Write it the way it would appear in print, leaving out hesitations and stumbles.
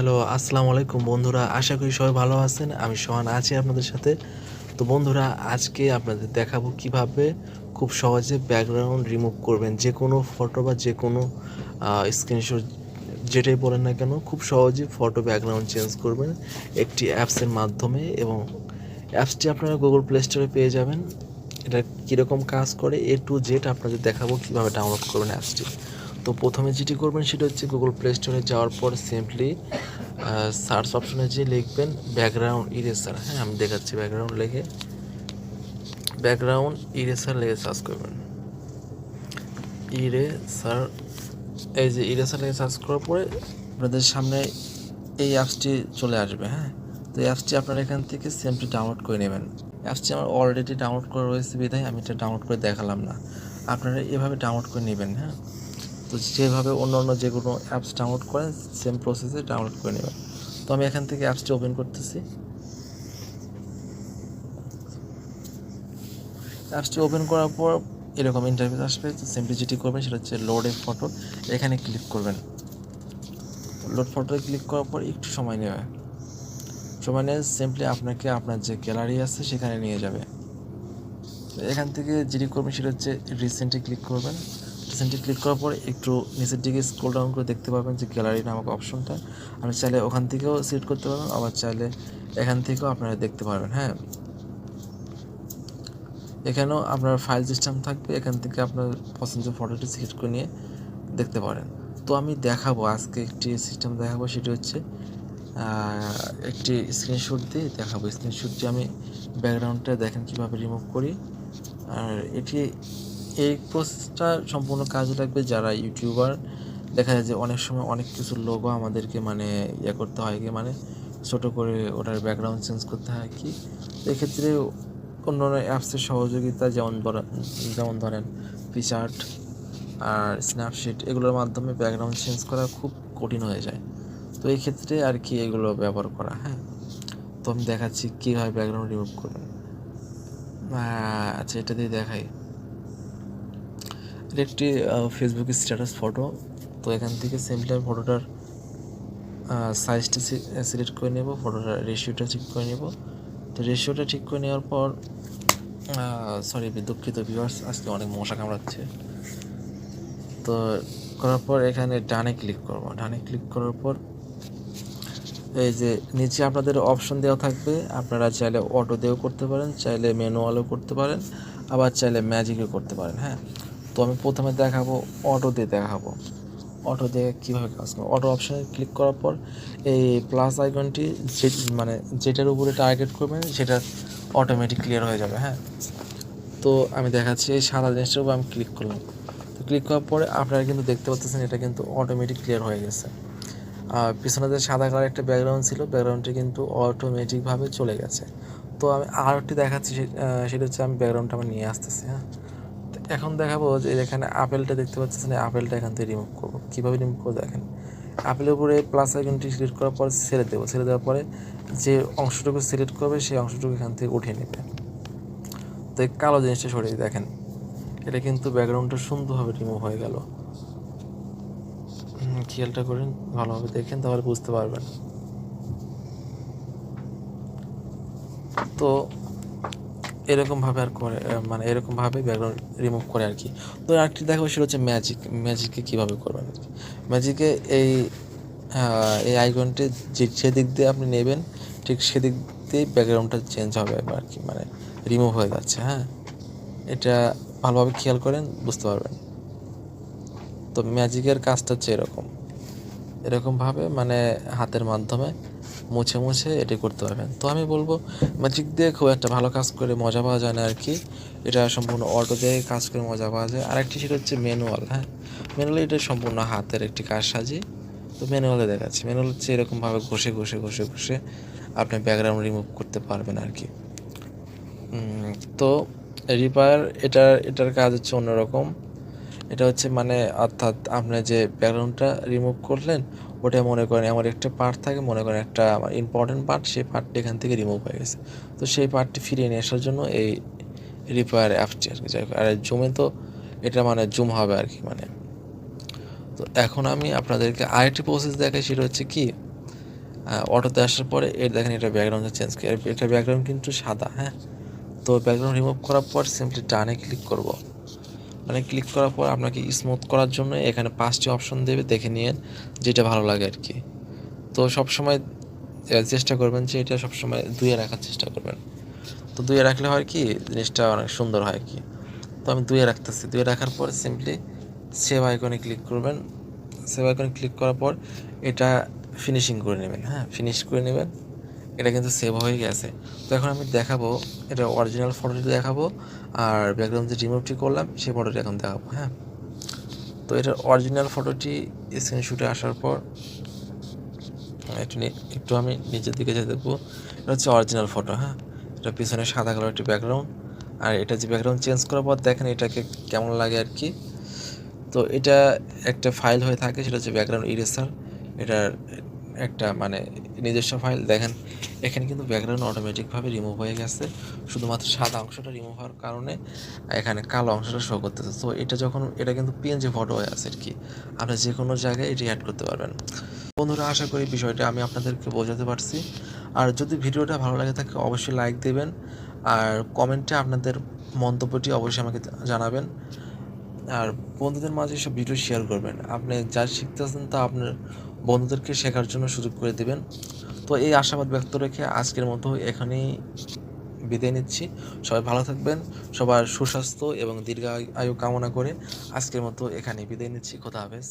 Hello, আসসালামু আলাইকুম বন্ধুরা। আশা করি সবাই ভালো আছেন। আমি সোহান আছি আপনাদের সাথে। তো বন্ধুরা, আজকে আপনাদের দেখাবো কিভাবে খুব সহজে ব্যাকগ্রাউন্ড রিমুভ করবেন। যেকোনো ফটো বা যেকোনো স্ক্রিনশট যেটাই বলেন না কেন, খুব সহজেই ফটো ব্যাকগ্রাউন্ড চেঞ্জ করবেন একটি অ্যাপসের মাধ্যমে। এবং অ্যাপসটি আপনারা গুগল প্লে স্টোরে পেয়ে যাবেন। এটা কীরকম কাজ করে A to Z আপনাদের দেখাবো কীভাবে ডাউনলোড করবেন অ্যাপসটি। তো প্রথমে যেটি করবেন সেটা হচ্ছে গুগল প্লে স্টোরে যাওয়ার পর সিম্পলি সার্চ অপশনে যে লিখবেন ব্যাকগ্রাউন্ড ইরেসার। হ্যাঁ, আমি দেখাচ্ছি। ব্যাকগ্রাউন্ড ইরেসার লিখে সার্চ করবেন। ইরেসার, এই যে ইরেসার লিখে সার্চ করার পরে আপনাদের সামনে এই অ্যাপসটি চলে আসবে। হ্যাঁ, তো এই অ্যাপসটি আপনারা এখান থেকে সিম্পলি ডাউনলোড করে নেবেন। অ্যাপসটি আমার অলরেডি ডাউনলোড করা রয়েছে বিধায় আমি এটা ডাউনলোড করে দেখালাম না। আপনারা এভাবে ডাউনলোড করে নেবেন। হ্যাঁ, তো যেভাবে অন্য যেগুলো অ্যাপস ডাউনলোড করেন সেম প্রসেসে ডাউনলোড করে নেবেন। তো আমি এখান থেকে অ্যাপসটি ওপেন করতেছি। অ্যাপসটি ওপেন করার পর এরকম ইন্টারফেস আসবে। তো সিম্পলি যেটি করবেন সেটা হচ্ছে লোড এ ফটো, এখানে ক্লিক করবেন। লোড ফটোতে ক্লিক করার পর একটু সময় নিয়ে সিম্পলি আপনাকে আপনার যে গ্যালারি আছে সেখানে নিয়ে যাবে। এখান থেকে যেটি করবেন সেটা হচ্ছে রিসেন্টে ক্লিক করবেন। রিসেন্টে ক্লিক করার পর একটু নিচের দিকে স্ক্রল ডাউন করে দেখতে পাবেন যে গ্যালারি নামক অপশনটা। আপনি চাইলে ওখান থেকেও সিলেক্ট করতে পারবেন, আবার চাইলে এখান থেকেও আপনারা দেখতে পারবেন। হ্যাঁ, এখানেও আপনার ফাইল সিস্টেম থাকবে, এখান থেকে আপনার পছন্দের ফটোটি সিলেক্ট করে নিয়ে দেখতে পারেন। তো আমি দেখাবো আজকে একটি সিস্টেম দেখাবো, সেটি হচ্ছে একটি স্ক্রিনশট দিয়ে দেখাবো। স্ক্রিনশট দিয়ে আমি ব্যাকগ্রাউন্ডটা দেখেন কীভাবে রিমুভ করি। আর এই প্রসেসটা সম্পূর্ণ কাজে লাগবে যারা ইউটিউবার। দেখা যায় যে অনেক সময় অনেক কিছু লোগো আমাদেরকে করতে হয় কি, ছোটো করে ওটার ব্যাকগ্রাউন্ড চেঞ্জ করতে হয় কি। তো এক্ষেত্রে অন্য অ্যাপসের সহযোগিতা যেমন ধরেন পিকচার্ট আর স্ন্যাপশিট, এগুলোর মাধ্যমে ব্যাকগ্রাউন্ড চেঞ্জ করা খুব কঠিন হয়ে যায়। তো এই ক্ষেত্রে আর কি এগুলো ব্যবহার করা। হ্যাঁ, তো আমি দেখাচ্ছি কীভাবে ব্যাকগ্রাউন্ড রিমুভ করবেন। আচ্ছা, এটা দিয়ে দেখাই। এটা একটি ফেসবুক স্ট্যাটাস ফটো। তো এখান থেকে সিম্পলি ফটোটার সাইজটা সিলেক্ট করে নেব, ফটোটার রেশিওটা ঠিক করে নেব। তো রেশিওটা ঠিক করে নেওয়ার পর দুঃখিত ভিউয়ার্স, আজকে অনেক মশা কামড়াচ্ছে। তো করার পর এখানে ডানে ক্লিক করব। ডানে ক্লিক করার পর এই যে নিচে আপনাদের অপশন দেওয়া থাকবে, আপনারা চাইলে অটো দিয়েও করতে পারেন, চাইলে ম্যানুয়ালও করতে পারেন, আবার চাইলে ম্যাজিকও করতে পারেন। হ্যাঁ, তো আমি প্রথমে দেখাবো অটো দিয়ে দেখাবো। অটো দিয়ে কীভাবে কাজ করবো। অটো অপশানে ক্লিক করার পর এই প্লাস আইকনটি যেটার উপরে টার্গেট করবেন সেটা অটোমেটিক ক্লিয়ার হয়ে যাবে। হ্যাঁ, তো আমি দেখাচ্ছি এই সাদা জিনিসটার উপর আমি ক্লিক করলাম। তো ক্লিক করার পরে আপনারা কিন্তু দেখতে পাচ্ছেন এটা কিন্তু অটোমেটিক ক্লিয়ার হয়ে গেছে। আর পিছনে যে সাদা কালার একটা ব্যাকগ্রাউন্ড ছিল, ব্যাকগ্রাউন্ডটি কিন্তু অটোমেটিকভাবে চলে গেছে। তো আমি আর একটি দেখাচ্ছি, সেটা হচ্ছে আমি ব্যাকগ্রাউন্ডটা আমার নিয়ে আসতেছি। হ্যাঁ, এখন দেখাবো যে এখানে আপেলটা দেখতে পাচ্ছেন, আপেলটা এখান থেকে রিমুভ করবো। কীভাবে রিমুভ করবো দেখেন। আপেলের উপরে প্লাস আইকনটি সিলেক্ট করার পর ছেড়ে দেবো। ছেড়ে দেওয়ার পরে যে অংশটুকু সিলেক্ট করবে সেই অংশটুকু এখান থেকে উঠিয়ে নেবে। তো এই কালো জিনিসটা সরিয়ে দেখেন, এটা কিন্তু ব্যাকগ্রাউন্ডটা সুন্দরভাবে রিমুভ হয়ে গেল। খেয়ালটা করেন, ভালোভাবে দেখেন, তাহলে বুঝতে পারবেন। তো এরকমভাবে আর করে এরকমভাবে ব্যাকগ্রাউন্ড রিমুভ করে আর কি। তো আরেকটি দেখো, সেটা হচ্ছে ম্যাজিকে কীভাবে করবেন আর কি। ম্যাজিকে এই আইকনটি সেদিক দিয়ে আপনি নেবেন, ঠিক সেদিক দিয়ে ব্যাকগ্রাউন্ডটা চেঞ্জ হবে আর কি, রিমুভ হয়ে যাচ্ছে। হ্যাঁ, এটা ভালোভাবে খেয়াল করেন, বুঝতে পারবেন। তো ম্যাজিকের কাজটা হচ্ছে এরকমভাবে হাতের মাধ্যমে মুছে এটি করতে পারবেন। তো আমি বলবো ম্যাজিক দিয়ে খুব একটা ভালো কাজ করে মজা পাওয়া যায় না আর কি। এটা সম্পূর্ণ অটো দিয়ে কাজ করে মজা পাওয়া যায়। আরেকটি সেটা হচ্ছে ম্যানুয়াল। হ্যাঁ, ম্যানুয়ালি এটা সম্পূর্ণ হাতের একটি কাজ সাজি। তো ম্যানুয়ালে দেখাচ্ছি। ম্যানুয়াল হচ্ছে এরকমভাবে ঘষে আপনি ব্যাকগ্রাউন্ড রিমুভ করতে পারবেন আর কি। তো রিপায়ার এটার কাজ হচ্ছে অন্যরকম। এটা হচ্ছে অর্থাৎ আপনি যে ব্যাকগ্রাউন্ডটা রিমুভ করলেন, ওটা মনে করেন এমন একটা পার্ট থাকে, মনে করেন একটা ইম্পর্টেন্ট পার্ট, সেই পার্টটি এখান থেকে রিমুভ হয়ে গেছে। তো সেই পার্টটি ফিরিয়ে নিয়ে আসার জন্য এই রিপায়ার অ্যাপটি আর কি। যাই হোক, আর জুমে তো এটা জুম হবে আর কি। তো এখন আমি আপনাদেরকে আরেকটি প্রসেস দেখাই, সেটা হচ্ছে কি, অটোতে আসার পরে দেখেন এটা ব্যাকগ্রাউন্ডে চেঞ্জ করে, এটা ব্যাকগ্রাউন্ড কিন্তু সাদা, হ্যাঁ। তো ব্যাকগ্রাউন্ড রিমুভ করার পর সিম্পলি ডানে ক্লিক করব। মানে ক্লিক করার পর আপনাকে স্মুথ করার জন্য এখানে 5টি অপশন দেবে, দেখে নিন যেটা ভালো লাগে আর কি। তো সবসময় চেষ্টা করবেন যে এটা সবসময় 2-এ রাখার চেষ্টা করবেন। তো 2-এ রাখলে হয় কি জিনিসটা অনেক সুন্দর হয় আর কি। তো আমি 2-এ রাখতেছি। 2-এ রাখার পর সিম্পলি সেভ আইকনে ক্লিক করবেন। সেভ আইকনে ক্লিক করার পর এটা ফিনিশিং করে নেবেন, হ্যাঁ, ফিনিশ করে নেবেন। এটা কিন্তু সেভ হয়ে গেছে। তো এখন আমি দেখাবো এটা অরিজিনাল ফটোটি দেখাবো, আর ব্যাকগ্রাউন্ড যে রিমুভটি করলাম সেই ফটোটি এখন দেখাবো, হ্যাঁ। তো এটার অরিজিনাল ফটোটি স্ক্রিনশটে আসার পর একটু আমি নিচের দিকে যেতে দেখবো। এটা হচ্ছে অরিজিনাল ফটো, হ্যাঁ। এটা পিছনে সাদা কালার একটি ব্যাকগ্রাউন্ড, আর এটা যে ব্যাকগ্রাউন্ড চেঞ্জ করার পর দেখেন এটাকে কেমন লাগে আর কি। তো এটা একটা ফাইল হয়ে থাকে, সেটা হচ্ছে ব্যাকগ্রাউন্ড ইরেসার। এটার একটা মানে নিজস্ব ফাইল। দেখেন এখানে কিন্তু ব্যাকগ্রাউন্ড অটোমেটিকভাবে রিমুভ হয়ে গেছে, শুধুমাত্র সাদা অংশটা রিমুভ হওয়ার কারণে এখানে কালো অংশটা শো করতেছে। তো এটা কিন্তু পিএনজি ফটো হয়ে আছে আর কি, আপনি যে কোনো জায়গায় এটি অ্যাড করতে পারবেন। বন্ধুরা, আশা করি বিষয়টা আমি আপনাদেরকে বোঝাতে পারছি। আর যদি ভিডিওটা ভালো লাগে থাকে অবশ্যই লাইক দেবেন, আর কমেন্টে আপনাদের মন্তব্যটি অবশ্যই আমাকে জানাবেন। আর বন্ধুদের মাঝে সব ভিডিও শেয়ার করবেন। আপনি যা শিখতেছেন তা আপনার বন্ধুদেরকে শেখার জন্য সুযোগ করে দেবেন। তো এই আশাবাদ ব্যক্ত রেখে আজকের মতো এখানেই বিদায় নিচ্ছি। সবাই ভালো থাকবেন, সবার সুস্বাস্থ্য এবং দীর্ঘায়ু কামনা করে আজকের মতো এখানেই বিদায় নিচ্ছি। খোদা হাফেজ।